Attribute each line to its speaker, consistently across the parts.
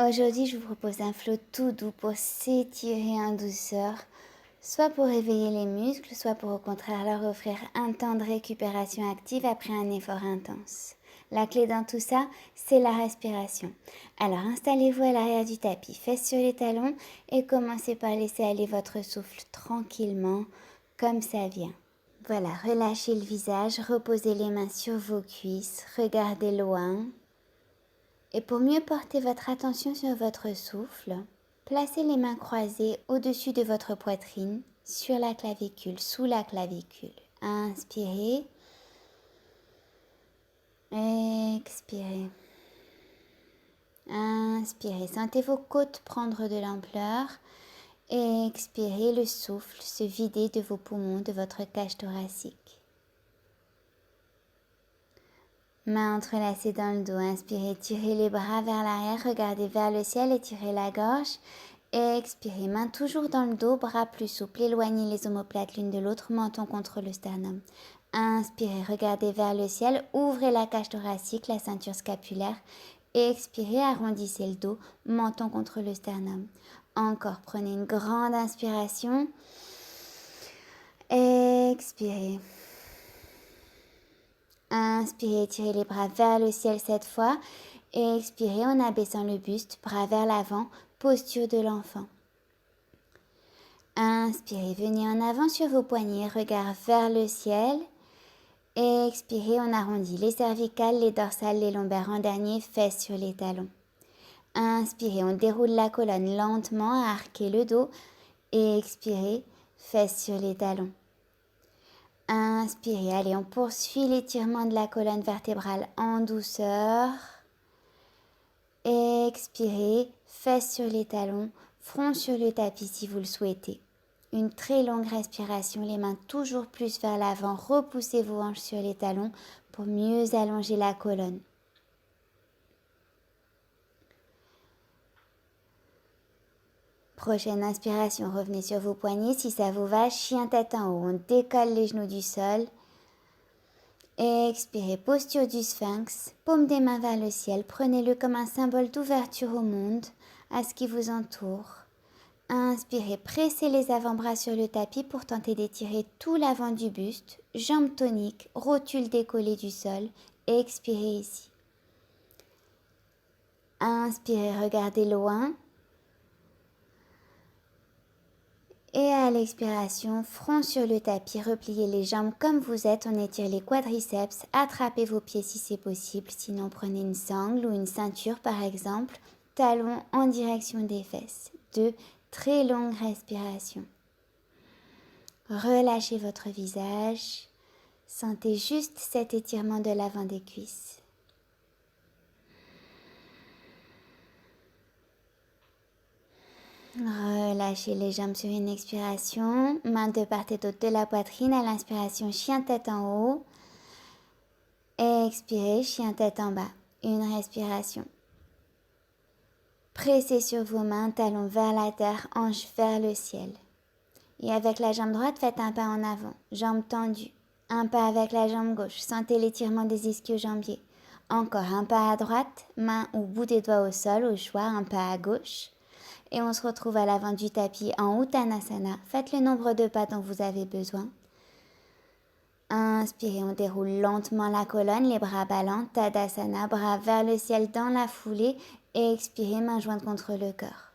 Speaker 1: Aujourd'hui, je vous propose un flow tout doux pour s'étirer en douceur, soit pour réveiller les muscles, soit pour au contraire leur offrir un temps de récupération active après un effort intense. La clé dans tout ça, c'est la respiration. Alors installez-vous à l'arrière du tapis, fesses sur les talons et commencez par laisser aller votre souffle tranquillement, comme ça vient. Voilà, relâchez le visage, reposez les mains sur vos cuisses, regardez loin. Et pour mieux porter votre attention sur votre souffle, placez les mains croisées au-dessus de votre poitrine, sur la clavicule, sous la clavicule. Inspirez. Expirez. Inspirez. Sentez vos côtes prendre de l'ampleur. Expirez le souffle se vider de vos poumons, de votre cage thoracique. Mains entrelacées dans le dos, inspirez, tirez les bras vers l'arrière, regardez vers le ciel, étirez la gorge. Expirez, mains toujours dans le dos, bras plus souples, éloignez les omoplates l'une de l'autre, menton contre le sternum. Inspirez, regardez vers le ciel, ouvrez la cage thoracique, la ceinture scapulaire. Expirez, arrondissez le dos, menton contre le sternum. Encore, prenez une grande inspiration. Expirez. Inspirez, tirez les bras vers le ciel cette fois. Et expirez en abaissant le buste, bras vers l'avant, posture de l'enfant. Inspirez, venez en avant sur vos poignets, regard vers le ciel. Et expirez, on arrondit les cervicales, les dorsales, les lombaires en dernier, fesses sur les talons. Inspirez, on déroule la colonne lentement, arquez le dos. Et expirez, fesses sur les talons. Inspirez, allez, on poursuit l'étirement de la colonne vertébrale en douceur. Expirez, fesses sur les talons, front sur le tapis si vous le souhaitez. Une très longue respiration, les mains toujours plus vers l'avant, repoussez vos hanches sur les talons pour mieux allonger la colonne. Prochaine inspiration, revenez sur vos poignets si ça vous va, chien tête en haut, on décolle les genoux du sol. Expirez, posture du sphinx, paume des mains vers le ciel, prenez-le comme un symbole d'ouverture au monde, à ce qui vous entoure. Inspirez, pressez les avant-bras sur le tapis pour tenter d'étirer tout l'avant du buste, jambes toniques, rotules décollées du sol. Expirez ici. Inspirez, regardez loin. Et à l'expiration, front sur le tapis, repliez les jambes comme vous êtes, on étire les quadriceps, attrapez vos pieds si c'est possible, sinon prenez une sangle ou une ceinture par exemple, talons en direction des fesses. 2 très longues respirations. Relâchez votre visage, sentez juste cet étirement de l'avant des cuisses. Relâchez les jambes sur une expiration, mains de part et d'autre de la poitrine à l'inspiration, chien tête en haut. Expirez, chien tête en bas, une respiration. Pressez sur vos mains, talons vers la terre, hanches vers le ciel. Et avec la jambe droite, faites un pas en avant, jambes tendues. Un pas avec la jambe gauche, sentez l'étirement des ischio-jambiers. Encore un pas à droite, main ou bout des doigts au sol, au choix, un pas à gauche. Et on se retrouve à l'avant du tapis en Uttanasana. Faites le nombre de pas dont vous avez besoin. Inspirez, on déroule lentement la colonne, les bras ballants, Tadasana, bras vers le ciel dans la foulée. Et expirez, mains jointes contre le cœur.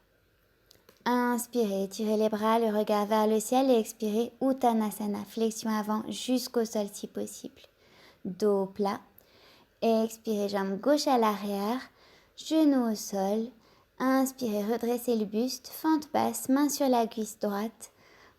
Speaker 1: Inspirez, étirez les bras, le regard vers le ciel et expirez, Uttanasana, flexion avant jusqu'au sol si possible. Dos plat. Et expirez, jambe gauche à l'arrière, genoux au sol. Inspirez, redressez le buste, fente basse, main sur la cuisse droite.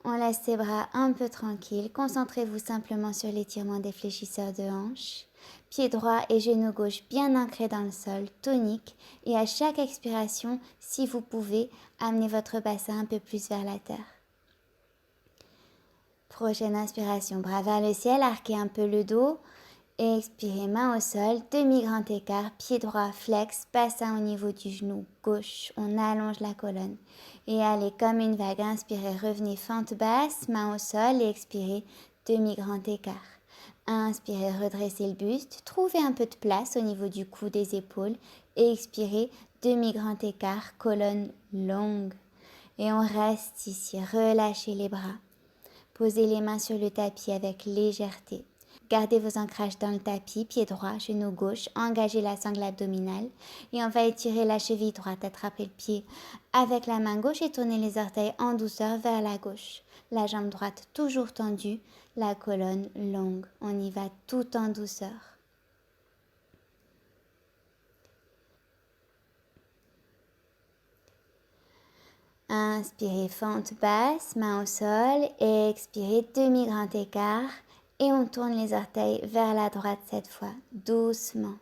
Speaker 1: On laisse ses bras un peu tranquilles. Concentrez-vous simplement sur l'étirement des fléchisseurs de hanches. Pied droit et genou gauche bien ancrés dans le sol, tonique. Et à chaque expiration, si vous pouvez, amenez votre bassin un peu plus vers la terre. Prochaine inspiration, bras vers le ciel, arquez un peu le dos. Expirez, main au sol, demi-grand écart, pied droit, flex, bassin au niveau du genou gauche, on allonge la colonne. Et allez, comme une vague, inspirez, revenez, fente basse, main au sol et expirez, demi-grand écart. Inspirez, redressez le buste, trouvez un peu de place au niveau du cou, des épaules. Expirez, demi-grand écart, colonne longue. Et on reste ici, relâchez les bras. Posez les mains sur le tapis avec légèreté. Gardez vos ancrages dans le tapis, pied droit, genou gauche, engagez la sangle abdominale. Et on va étirer la cheville droite, attrapez le pied avec la main gauche et tournez les orteils en douceur vers la gauche. La jambe droite toujours tendue, la colonne longue. On y va tout en douceur. Inspirez, fente basse, main au sol. Et expirez, demi-grand écart. Et on tourne les orteils vers la droite cette fois, doucement.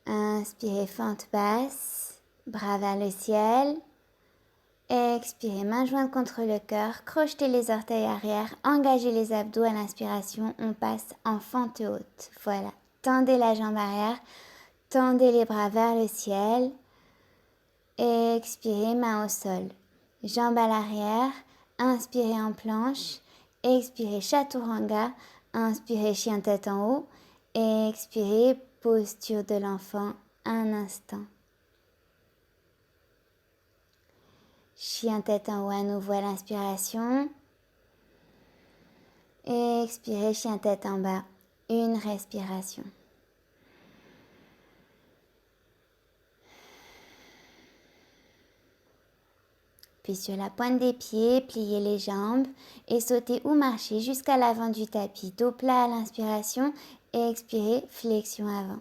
Speaker 1: Inspirez, fente basse, bras vers le ciel. Expirez, main jointe contre le cœur, crochetez les orteils arrière, engagez les abdos à l'inspiration, on passe en fente haute. Voilà, tendez la jambe arrière, tendez les bras vers le ciel. Expirez, main au sol, jambes à l'arrière, inspirez en planche, expirez, chaturanga, inspirez, chien tête en haut, expirez, posture de l'enfant, un instant. Chien tête en haut à nouveau à l'inspiration. Expirez, chien tête en bas, une respiration. Puis sur la pointe des pieds, pliez les jambes et sautez ou marchez jusqu'à l'avant du tapis. Dos plat à l'inspiration et expirez, flexion avant.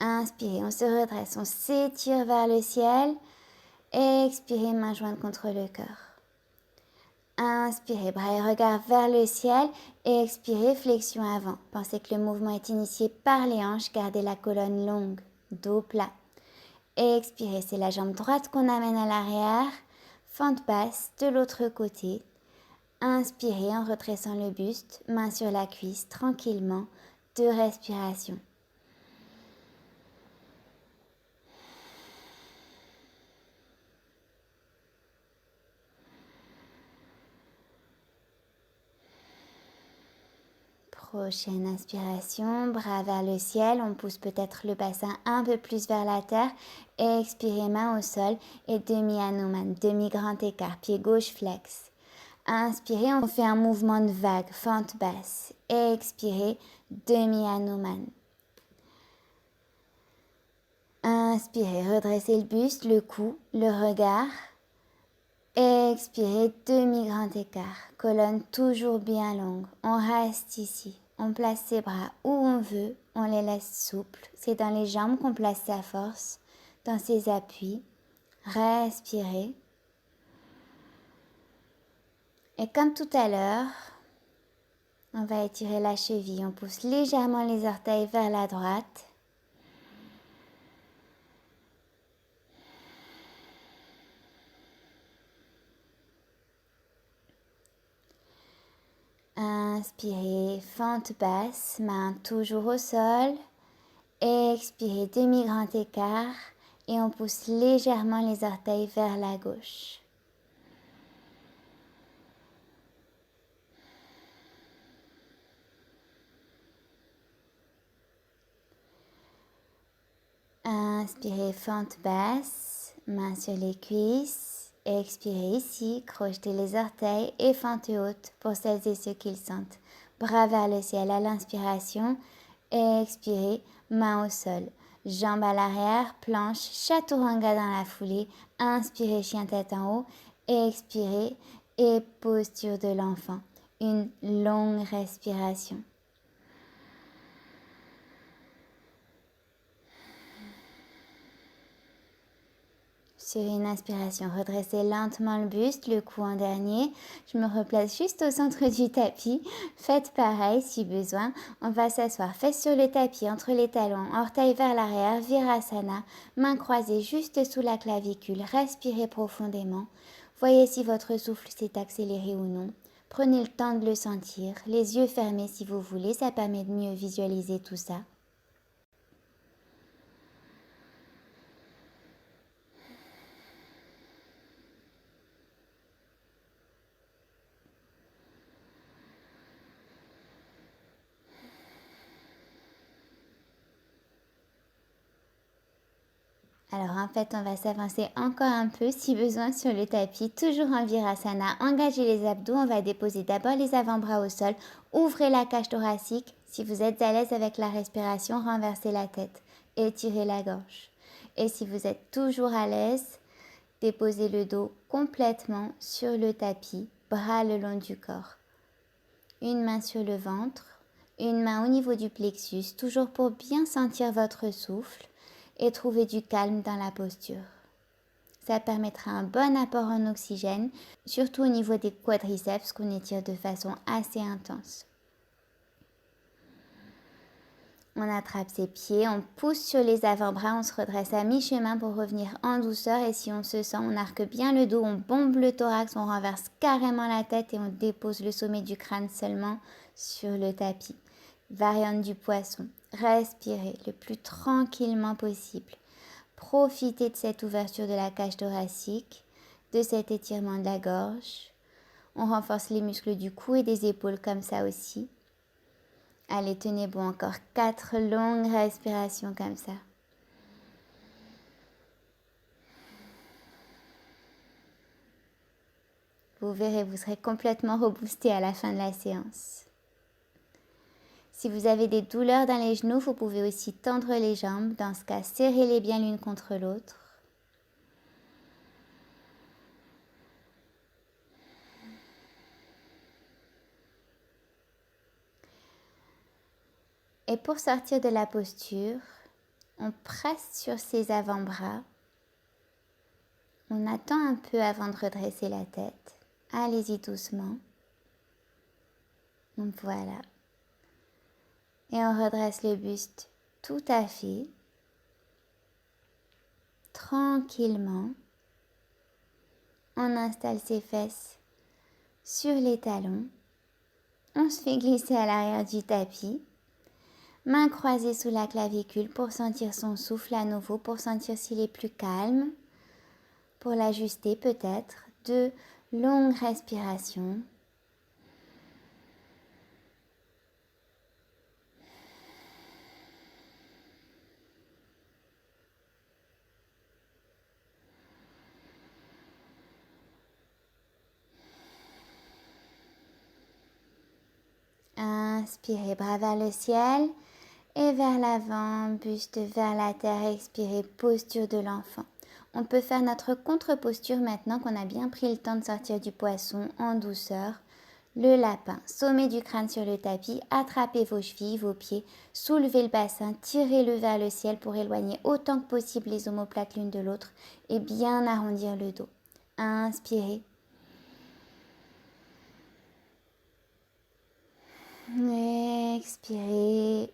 Speaker 1: Inspirez, on se redresse, on s'étire vers le ciel. Expirez, main jointe contre le cœur. Inspirez, bras et regard vers le ciel et expirez, flexion avant. Pensez que le mouvement est initié par les hanches, gardez la colonne longue, dos plat. Expirez, c'est la jambe droite qu'on amène à l'arrière, fente basse de l'autre côté. Inspirez en redressant le buste, main sur la cuisse, tranquillement, 2 respirations. Prochaine inspiration, bras vers le ciel, on pousse peut-être le bassin un peu plus vers la terre. Expirez, main au sol et demi-hanuman, demi-grand écart, pied gauche flex. Inspirez, on fait un mouvement de vague, fente basse. Expirez, demi-hanuman. Inspirez, redressez le buste, le cou, le regard. Expirez, demi-grand écart, colonne toujours bien longue. On reste ici, on place ses bras où on veut, on les laisse souples. C'est dans les jambes qu'on place sa force, dans ses appuis. Respirez. Et comme tout à l'heure, on va étirer la cheville, on pousse légèrement les orteils vers la droite. Inspirez, fente basse, main toujours au sol. Expirez, demi-grand écart et on pousse légèrement les orteils vers la gauche. Inspirez, fente basse, main sur les cuisses. Expirez ici, crochetez les orteils et fente haute pour celles et ceux qui le sentent. Bras vers le ciel à l'inspiration. Expirez, main au sol. Jambes à l'arrière, planche, chaturanga dans la foulée. Inspirez, chien tête en haut. Expirez et posture de l'enfant. Une longue respiration. Sur une inspiration, redressez lentement le buste, le cou en dernier. Je me replace juste au centre du tapis. Faites pareil si besoin. On va s'asseoir, fesses sur le tapis, entre les talons, orteils vers l'arrière, Virasana, mains croisées juste sous la clavicule. Respirez profondément. Voyez si votre souffle s'est accéléré ou non. Prenez le temps de le sentir. Les yeux fermés si vous voulez, ça permet de mieux visualiser tout ça. Alors en fait, on va s'avancer encore un peu si besoin sur le tapis, toujours en Virasana. Engagez les abdos, on va déposer d'abord les avant-bras au sol. Ouvrez la cage thoracique. Si vous êtes à l'aise avec la respiration, renversez la tête. Étirez la gorge. Et si vous êtes toujours à l'aise, déposez le dos complètement sur le tapis, bras le long du corps. Une main sur le ventre, une main au niveau du plexus, toujours pour bien sentir votre souffle et trouver du calme dans la posture. Ça permettra un bon apport en oxygène, surtout au niveau des quadriceps qu'on étire de façon assez intense. On attrape ses pieds, on pousse sur les avant-bras, on se redresse à mi-chemin pour revenir en douceur et si on se sent, on arque bien le dos, on bombe le thorax, on renverse carrément la tête et on dépose le sommet du crâne seulement sur le tapis. Variante du poisson. Respirez le plus tranquillement possible. Profitez de cette ouverture de la cage thoracique, de cet étirement de la gorge. On renforce les muscles du cou et des épaules comme ça aussi. Allez, tenez bon, encore 4 longues respirations comme ça. Vous verrez, vous serez complètement reboosté à la fin de la séance. Si vous avez des douleurs dans les genoux, vous pouvez aussi tendre les jambes. Dans ce cas, serrez-les bien l'une contre l'autre. Et pour sortir de la posture, on presse sur ses avant-bras. On attend un peu avant de redresser la tête. Allez-y doucement. Donc voilà. Et on redresse le buste tout à fait. Tranquillement. On installe ses fesses sur les talons. On se fait glisser à l'arrière du tapis. Main croisée sous la clavicule pour sentir son souffle à nouveau, pour sentir s'il est plus calme. Pour l'ajuster peut-être. 2 longues respirations. Inspirez, bras vers le ciel et vers l'avant, buste vers la terre. Expirez, posture de l'enfant. On peut faire notre contre-posture maintenant qu'on a bien pris le temps de sortir du poisson en douceur. Le lapin, sommet du crâne sur le tapis, attrapez vos chevilles, vos pieds, soulevez le bassin, tirez-le vers le ciel pour éloigner autant que possible les omoplates l'une de l'autre et bien arrondir le dos. Inspirez. Expirez,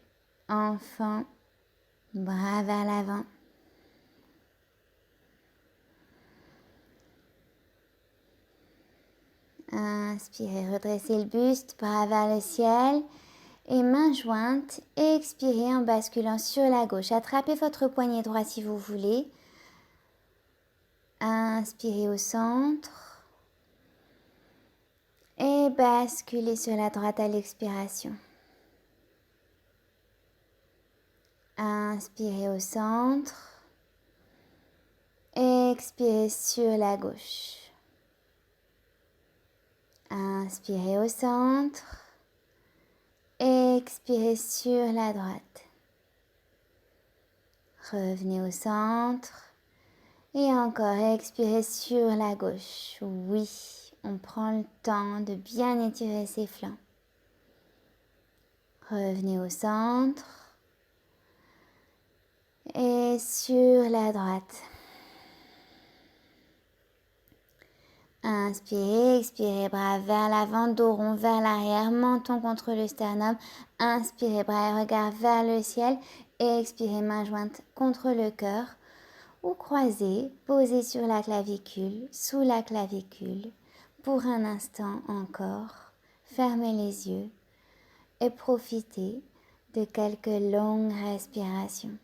Speaker 1: enfant, bras vers l'avant. Inspirez, redressez le buste, bras vers le ciel et mains jointes. Expirez en basculant sur la gauche. Attrapez votre poignet droit si vous voulez. Inspirez au centre. Et basculez sur la droite à l'expiration. Inspirez au centre. Expirez sur la gauche. Inspirez au centre. Expirez sur la droite. Revenez au centre. Et encore, expirez sur la gauche. Oui, on prend le temps de bien étirer ses flancs. Revenez au centre. Et sur la droite. Inspirez, expirez, bras vers l'avant, dos rond vers l'arrière, menton contre le sternum. Inspirez, bras et regard vers le ciel. Et expirez, main jointe contre le cœur. Ou croisez, posez sur la clavicule, sous la clavicule. Pour un instant encore, fermez les yeux et profitez de quelques longues respirations.